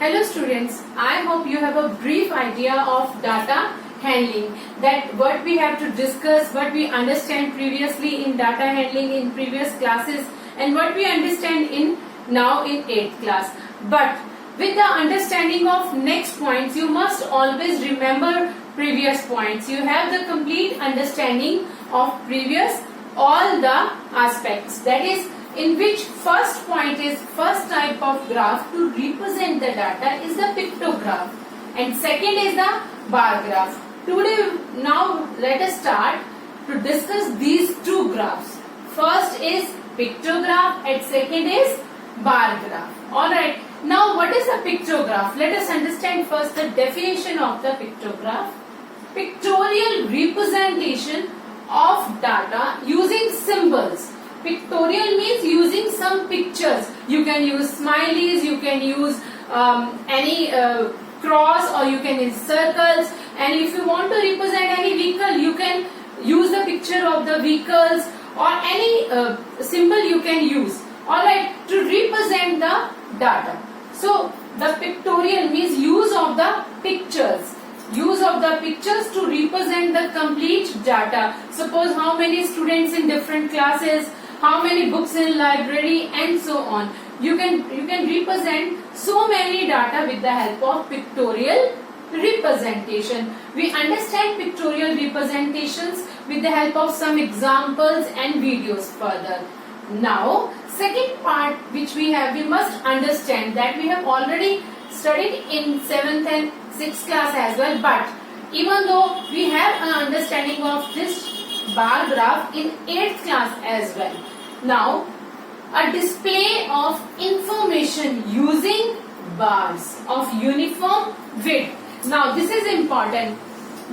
Hello students, I hope you have a brief idea of data handling, that what we have to discuss, what we understand previously in data handling in previous classes and what we understand now in 8th class. But with the understanding of next points, you must always remember previous points. You have the complete understanding of previous all the aspects, that is in which first point is first type of graph to represent the data is the pictograph and second is the bar graph. Now let us start to discuss these two graphs. First is pictograph and second is bar graph. Alright, now what is a pictograph? Let us understand first the definition of the pictograph. Pictorial representation of data using symbols. Pictorial means using some pictures. You can use smileys, you can use any cross, or you can use circles, and if you want to represent any vehicle, you can use the picture of the vehicles or any symbol you can use, alright, to represent the data. So the pictorial means use of the pictures. Use of the pictures to represent the complete data. Suppose how many students in different classes, how many books in library, and so on. You can represent so many data with the help of pictorial representation. We understand pictorial representations with the help of some examples and videos further. Now, second part which we must understand that we have already studied in 7th and 6th class as well, but even though we have an understanding of this bar graph in 8th class as well. Now, a display of information using bars of uniform width. Now, this is important.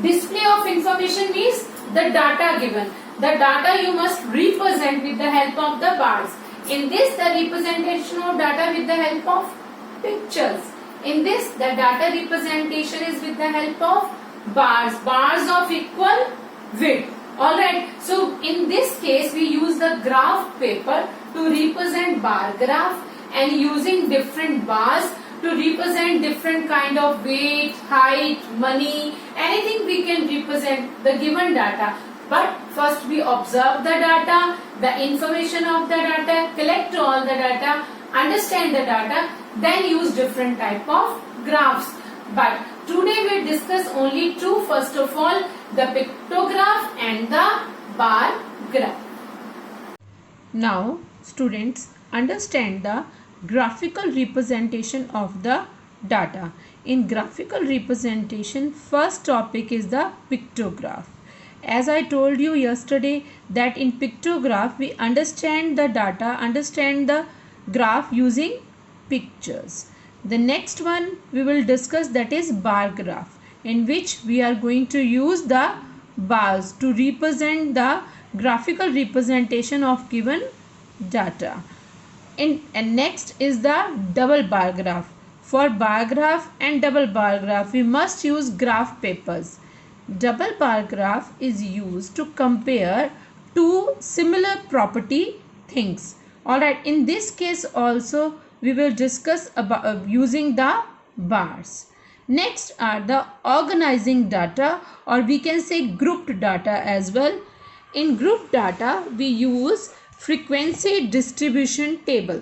Display of information means the data given. The data you must represent with the help of the bars. In this, the representation of data with the help of pictures. In this, the data representation is with the help of bars of equal width. Alright, so in this case we use the graph paper to represent bar graph, and using different bars to represent different kind of weight, height, money, anything we can represent the given data. But first we observe the data, the information of the data, collect all the data, understand the data, then use different type of graphs. But today we discuss only two. First of all, the pictograph and the bar graph. Now, students, understand the graphical representation of the data. In graphical representation, first topic is the pictograph. As I told you yesterday that in pictograph we understand the data, understand the graph using pictures. The next one we will discuss, that is bar graph, in which we are going to use the bars to represent the graphical representation of given data. And next is the double bar graph. For bar graph and double bar graph we must use graph papers. Double bar graph is used to compare two similar property things. Alright, in this case also we will discuss about using the bars. Next are the organizing data, or we can say grouped data as well. In grouped data we use frequency distribution table.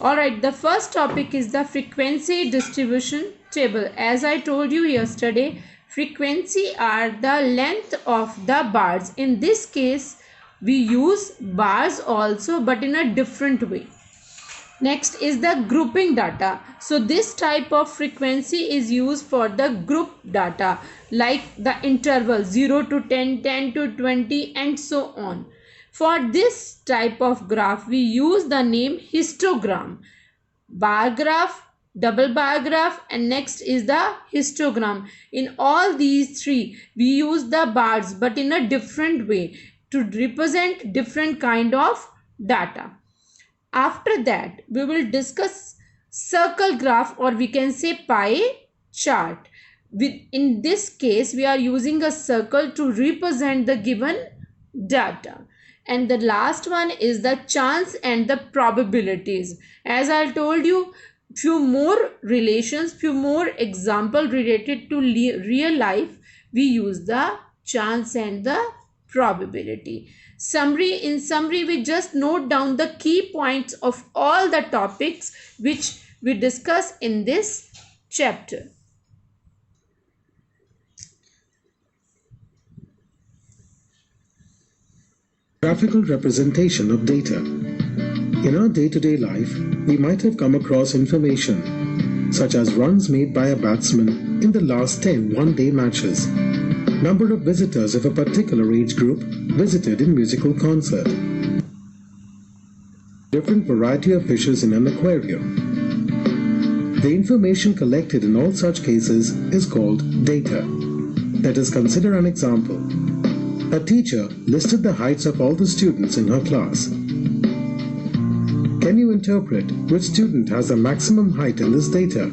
Alright, the first topic is the frequency distribution table. As I told you yesterday, frequency are the length of the bars. In this case we use bars also, but in a different way. Next is the grouping data. So this type of frequency is used for the group data, like the interval 0 to 10, 10 to 20, and so on. For this type of graph we use the name histogram. Bar graph, double bar graph, and next is the histogram. In all these three we use the bars, but in a different way to represent different kind of data. After that we will discuss circle graph, or we can say pie chart. In this case we are using a circle to represent the given data. And the last one is the chance and the probabilities. As I told you, few more relations, few more example related to real life, we use the chance and the probability. In summary, we just note down the key points of all the topics which we discuss in this chapter. Graphical representation of data. In our day-to-day life, we might have come across information such as runs made by a batsman in the last 10 one-day matches, number of visitors of a particular age group visited in musical concert, different variety of fishes in an aquarium. The information collected in all such cases is called data. Let us consider an example. A teacher listed the heights of all the students in her class. Can you interpret which student has the maximum height in this data?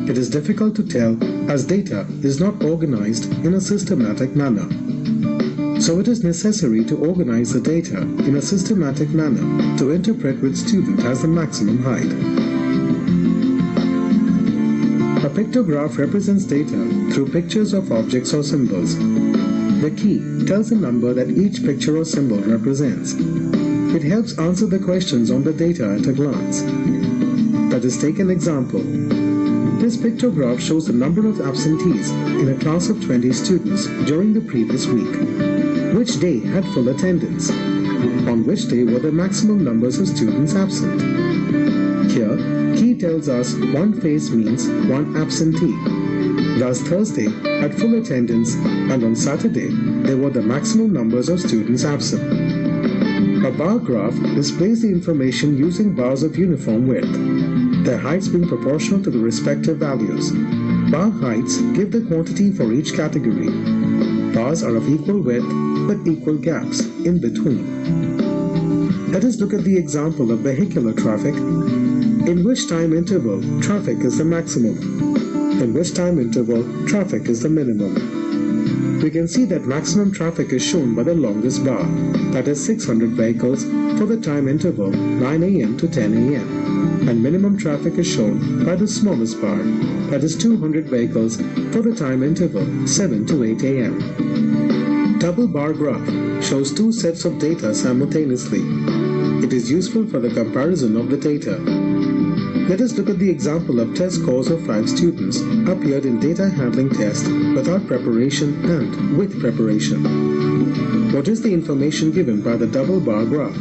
It is difficult to tell as data is not organized in a systematic manner. So it is necessary to organize the data in a systematic manner to interpret which student has the maximum height. A pictograph represents data through pictures of objects or symbols. The key tells the number that each picture or symbol represents. It helps answer the questions on the data at a glance. Let us take an example. This pictograph shows the number of absentees in a class of 20 students during the previous week. Which day had full attendance? On which day were the maximum numbers of students absent? Here, key tells us one face means one absentee. Thus Thursday had full attendance and on Saturday there were the maximum numbers of students absent. A bar graph displays the information using bars of uniform width, their heights being proportional to the respective values. Bar heights give the quantity for each category. Bars are of equal width but equal gaps in between. Let us look at the example of vehicular traffic. In which time interval traffic is the maximum? In which time interval traffic is the minimum? We can see that maximum traffic is shown by the longest bar, that is 600 vehicles for the time interval 9 a.m. to 10 a.m. and minimum traffic is shown by the smallest bar, that is 200 vehicles for the time interval 7 to 8 a.m. Double bar graph shows two sets of data simultaneously. It is useful for the comparison of the data. Let us look at the example of test scores of 5 students appeared in data handling test without preparation and with preparation. What is the information given by the double bar graph?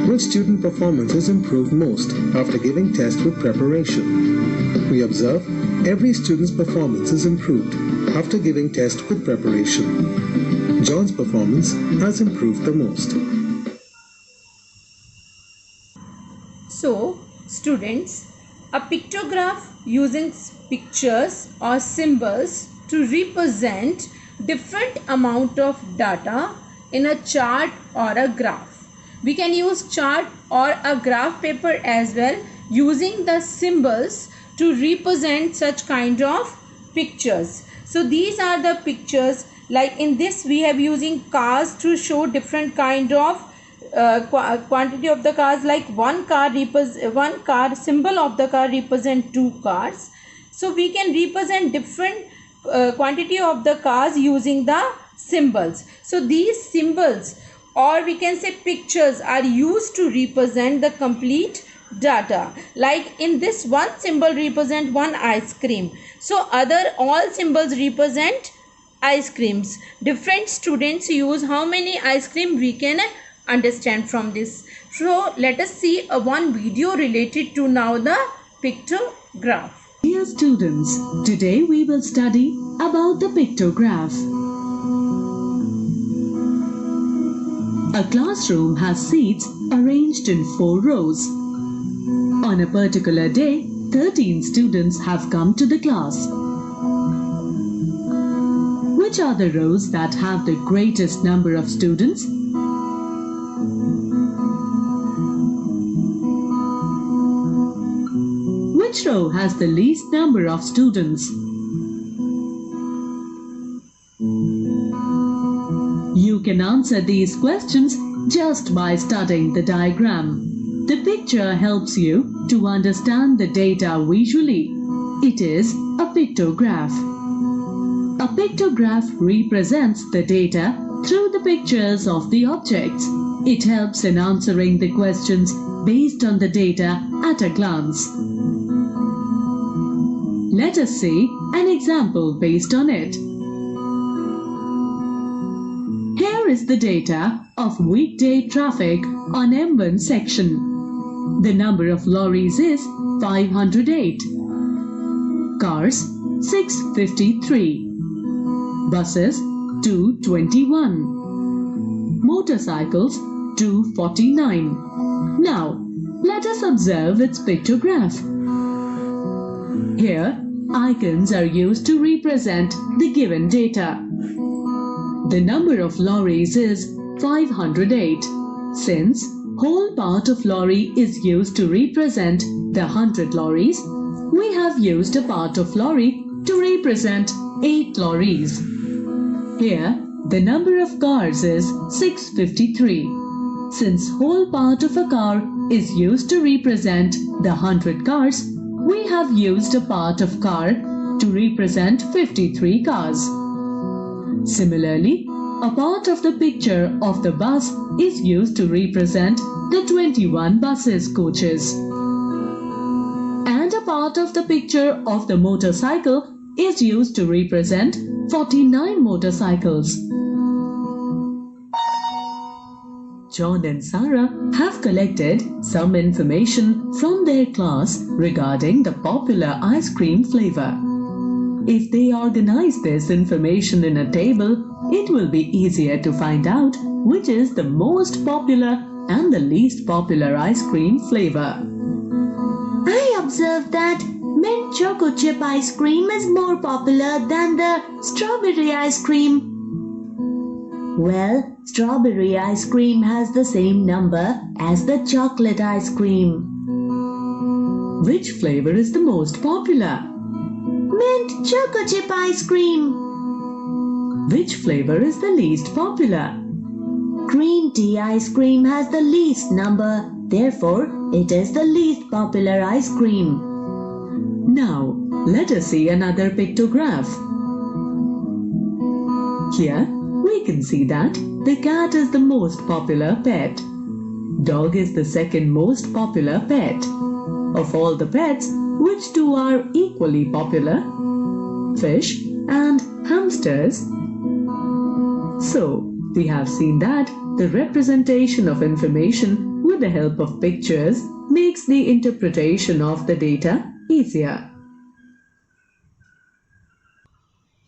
Which student performance is improved most after giving test with preparation? We observe every student's performance is improved after giving test with preparation. John's performance has improved the most. So, students, a pictograph using pictures or symbols to represent different amount of data in a chart or a graph. We can use chart or a graph paper as well using the symbols to represent such kind of pictures. So these are the pictures, like in this we have using cars to show different kind of quantity of the cars, like one car symbol of the car represent 2 cars. So we can represent different quantity of the cars using the symbols. So these symbols, or we can say pictures, are used to represent the complete data. Like in this, one symbol represent one ice cream, so all symbols represent ice creams. Different students use how many ice cream we can understand from this. So let us see one video related to now the pictograph. Dear students, today we will study about the pictograph. A classroom has seats arranged in 4 rows. On a particular day, 13 students have come to the class. Which are the rows that have the greatest number of students? Which row has the least number of students? You can answer these questions just by studying the diagram. The picture helps you to understand the data visually. It is a pictograph. A pictograph represents the data through the pictures of the objects. It helps in answering the questions based on the data at a glance. Let us see an example based on it. Here is the data of weekday traffic on M1 section. The number of lorries is 508. Cars 653. Buses 221. Motorcycles 249. Now, let us observe its pictograph. Here, icons are used to represent the given data. The number of lorries is 508. Since whole part of lorry is used to represent the 100 lorries, we have used a part of lorry to represent 8 lorries. Here, the number of cars is 653. Since whole part of a car is used to represent the 100 cars, we have used a part of car to represent 53 cars. Similarly, a part of the picture of the bus is used to represent the 21 buses coaches. And a part of the picture of the motorcycle is used to represent 49 motorcycles. John and Sarah have collected some information from their class regarding the popular ice cream flavor. If they organize this information in a table, it will be easier to find out which is the most popular and the least popular ice cream flavor. I observed that mint choco chip ice cream is more popular than the strawberry ice cream. Well, strawberry ice cream has the same number as the chocolate ice cream. Which flavor is the most popular? Mint choco chip ice cream. Which flavor is the least popular? Green tea ice cream has the least number, therefore it is the least popular ice cream. Now, let us see another pictograph. Here, we can see that the cat is the most popular pet. Dog is the second most popular pet. Of all the pets, which two are equally popular? Fish and hamsters. So, we have seen that the representation of information with the help of pictures makes the interpretation of the data easier.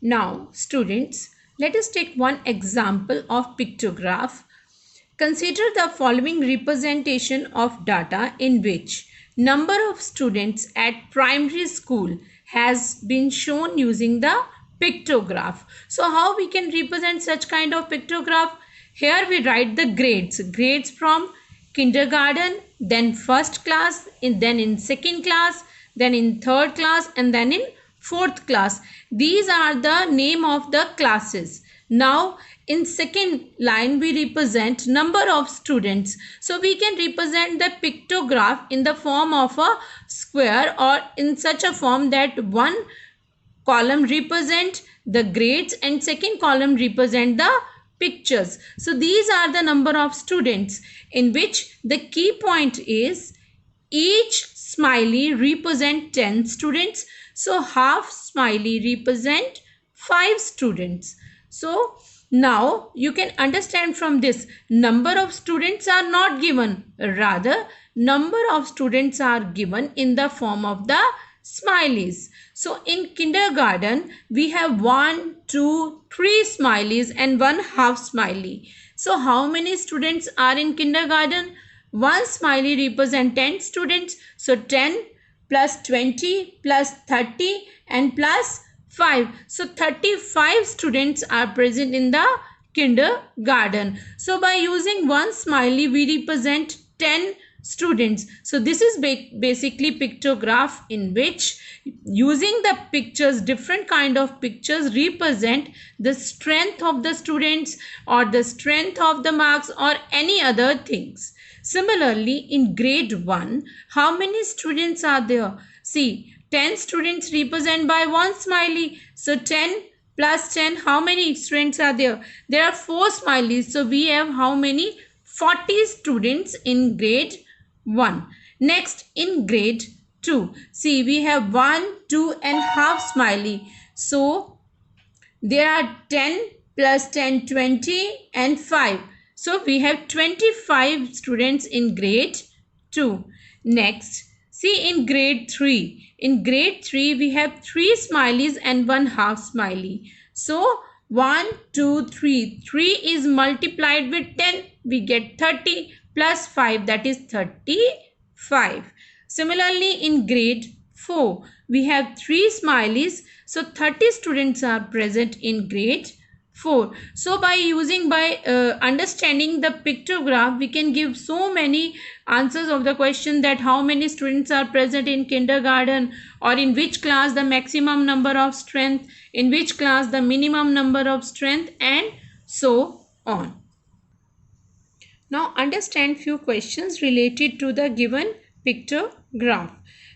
Now, students, let us take one example of pictograph. Consider the following representation of data in which number of students at primary school has been shown using the pictograph. So how we can represent such kind of pictograph? Here we write the grades from kindergarten, then first class, then in second class, then in third class, and then in fourth class. These are the name of the classes. Now in second line we represent number of students. So we can represent the pictograph in the form of a square or in such a form that one column represent the grades and second column represent the pictures. So these are the number of students, in which the key point is each smiley represent 10 students. So half smiley represent 5 students. So now you can understand from this, number of students are not given, rather number of students are given in the form of the smileys. So in kindergarten we have 1, 2, 3 smileys and 1 half smiley. So how many students are in kindergarten? 1 smiley represent 10 students. So 10 plus 20 plus 30 and plus 5. So 35 students are present in the kindergarten. So by using 1 smiley we represent 10 students. So this is basically pictograph, in which using the pictures, different kind of pictures represent the strength of the students or the strength of the marks or any other things. Similarly, in grade 1, how many students are there? See, 10 students represent by 1 smiley. So 10 plus 10, how many students are there? There are 4 smileys. So we have how many? 40 students in grade 1. Next, in grade 2, see, we have 1, 2 and half smiley. So there are 10 plus 10, 20 and 5. So we have 25 students in grade 2. Next, see, in grade 3. In grade 3, we have 3 smileys and 1 half smiley. So 1, 2, 3. 3 is multiplied with 10. We get 30 plus 5, that is 35. Similarly, in grade 4, we have 3 smileys. So 30 students are present in grade 4. So by understanding the pictograph, we can give so many answers of the question that how many students are present in kindergarten, or in which class the maximum number of strength, in which class the minimum number of strength, and so on. Now understand few questions related to the given pictograph.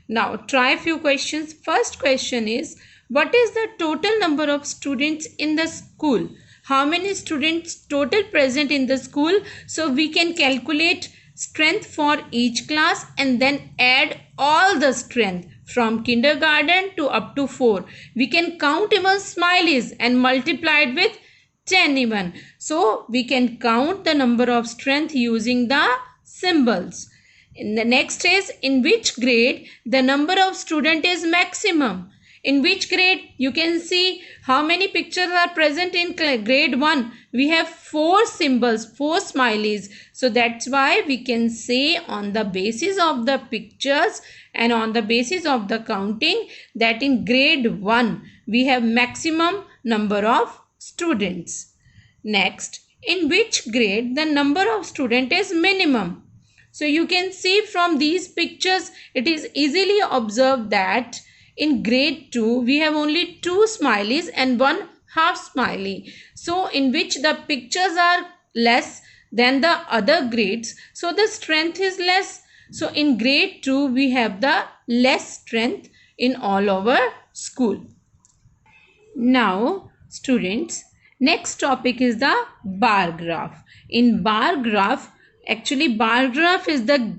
Now try few questions. First question is, what is the total number of students in the school? How many students total present in the school? So we can calculate strength for each class and then add all the strength from kindergarten to up to 4. We can count even smileys and multiply it with 10 even. So we can count the number of strength using the symbols. In the next is, in which grade the number of student is maximum? In which grade? You can see how many pictures are present in grade 1. We have 4 symbols, 4 smileys. So that's why we can say on the basis of the pictures and on the basis of the counting that in grade 1 we have maximum number of students. Next, in which grade the number of student is minimum? So you can see from these pictures, it is easily observed that in grade 2 we have only 2 smileys and 1 half smiley. So in which the pictures are less than the other grades, so the strength is less. So in grade 2 we have the less strength in all our school. Now students, next topic is the bar graph. In bar graph, actually bar graph is the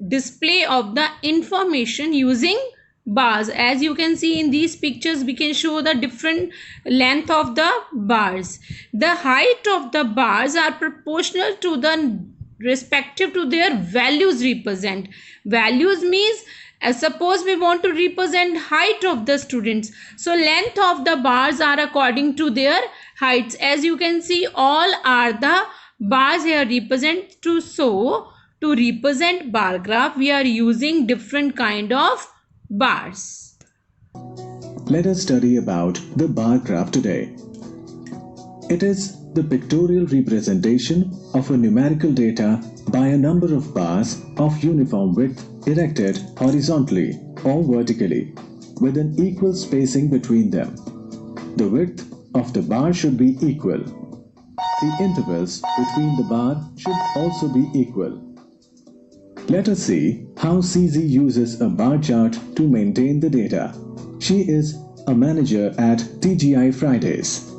display of the information using bars. As you can see in these pictures, we can show the different length of the bars. The height of the bars are proportional to the respective to their values represent. Values means suppose we want to represent height of the students, so length of the bars are according to their heights. As you can see, all are the bars here represent to. So to represent bar graph, we are using different kind of bars. Let us study about the bar graph today. It is the pictorial representation of a numerical data by a number of bars of uniform width erected horizontally or vertically with an equal spacing between them. The width of the bar should be equal. The intervals between the bar should also be equal. Let us see how CZ uses a bar chart to maintain the data. She is a manager at TGI Fridays.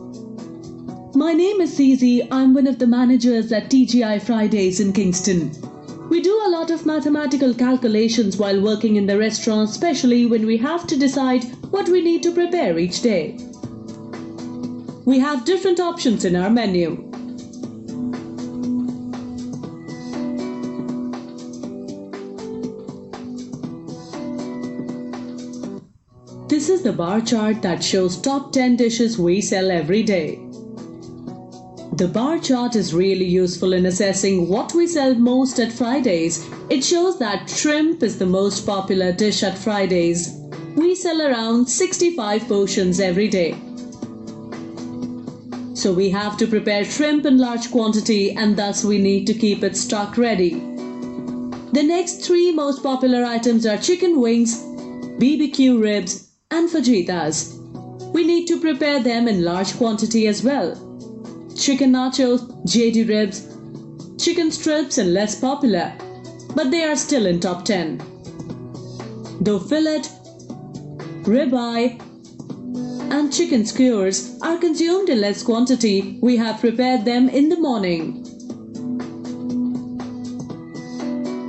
My name is CZ. I'm one of the managers at TGI Fridays in Kingston. We do a lot of mathematical calculations while working in the restaurant, especially when we have to decide what we need to prepare each day. We have different options in our menu. This is the bar chart that shows top 10 dishes we sell every day. The bar chart is really useful in assessing what we sell most at Fridays. It shows that shrimp is the most popular dish at Fridays. We sell around 65 portions every day. So we have to prepare shrimp in large quantity and thus we need to keep it stock ready. The next three most popular items are chicken wings, BBQ ribs, and fajitas. We need to prepare them in large quantity as well. Chicken nachos, JD ribs, chicken strips are less popular, but they are still in top 10. Though fillet, ribeye, and chicken skewers are consumed in less quantity, we have prepared them in the morning.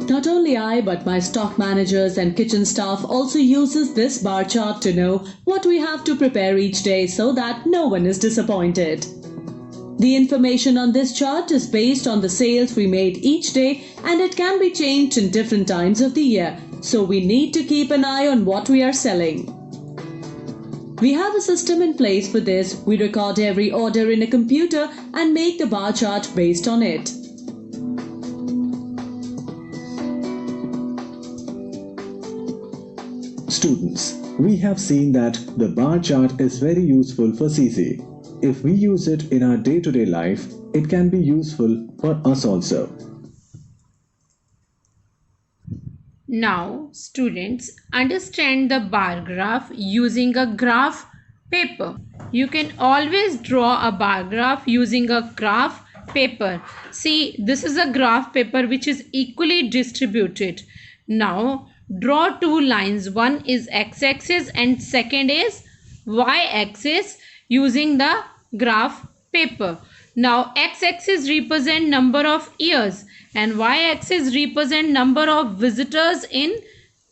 Not only I, but my stock managers and kitchen staff also uses this bar chart to know what we have to prepare each day so that no one is disappointed. The information on this chart is based on the sales we made each day, and it can be changed in different times of the year, so we need to keep an eye on what we are selling. We have a system in place for this. We record every order in a computer and make the bar chart based on it. Students, we have seen that the bar chart is very useful for CC. If we use it in our day-to-day life, it can be useful for us also. Now, students, understand the bar graph using a graph paper. You can always draw a bar graph using a graph paper. See, this is a graph paper which is equally distributed. Now, draw two lines. One is x-axis and second is y-axis using the graph paper. Now, x-axis represent number of years and y-axis represent number of visitors in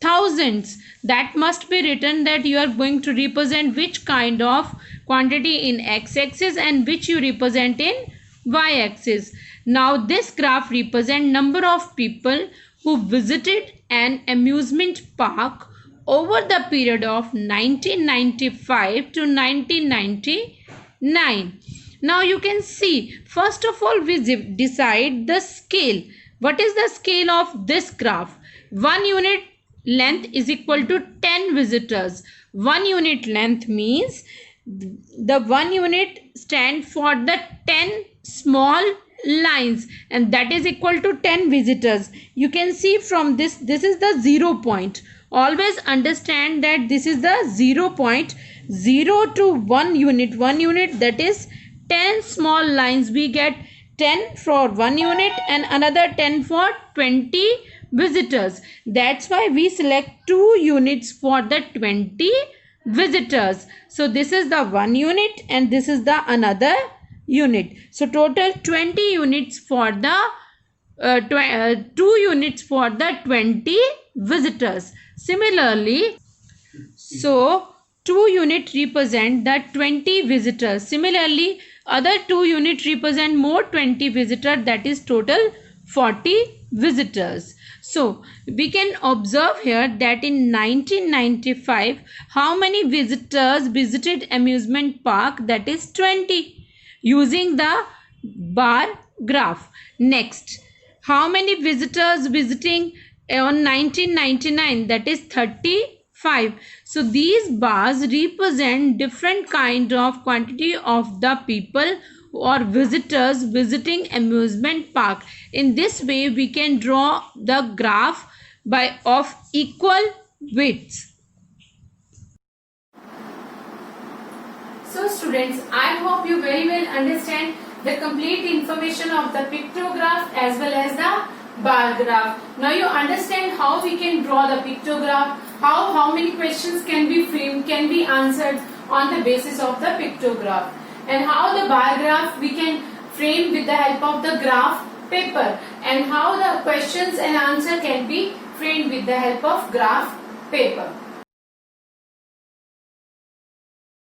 thousands. That must be written that you are going to represent which kind of quantity in x-axis and which you represent in y-axis. Now, this graph represent number of people who visited an amusement park over the period of 1995 to 1999. Now you can see, first of all we decide the scale. What is the scale of this graph? 1 unit length is equal to 10 visitors. 1 unit length means the 1 unit stand for the 10 small lines, and that is equal to 10 visitors. You can see from this is the 0 point. Always understand that this is the 0 point. 0 to 1 unit, 1 unit, that is 10 small lines. We get 10 for 1 unit and another 10 for 20 visitors. That's why we select 2 units for the 20 visitors. So this is the 1 unit and this is the another unit. So total 20 units for the 2 units for the 20 visitors. Similarly, so 2 unit represent the 20 visitors. Similarly, other 2 unit represent more 20 visitors, that is total 40 visitors. So we can observe here that in 1995, how many visitors visited amusement park? That is 20, using the bar graph. Next, how many visitors visiting on 1999? That is 35. So these bars represent different kind of quantity of the people or visitors visiting amusement park. In this way we can draw the graph of equal widths. So students, I hope you very well understand the complete information of the pictograph as well as the bar graph. Now you understand how we can draw the pictograph, how many questions can be framed, can be answered on the basis of the pictograph, and how the bar graph we can frame with the help of the graph paper, and how the questions and answer can be framed with the help of graph paper.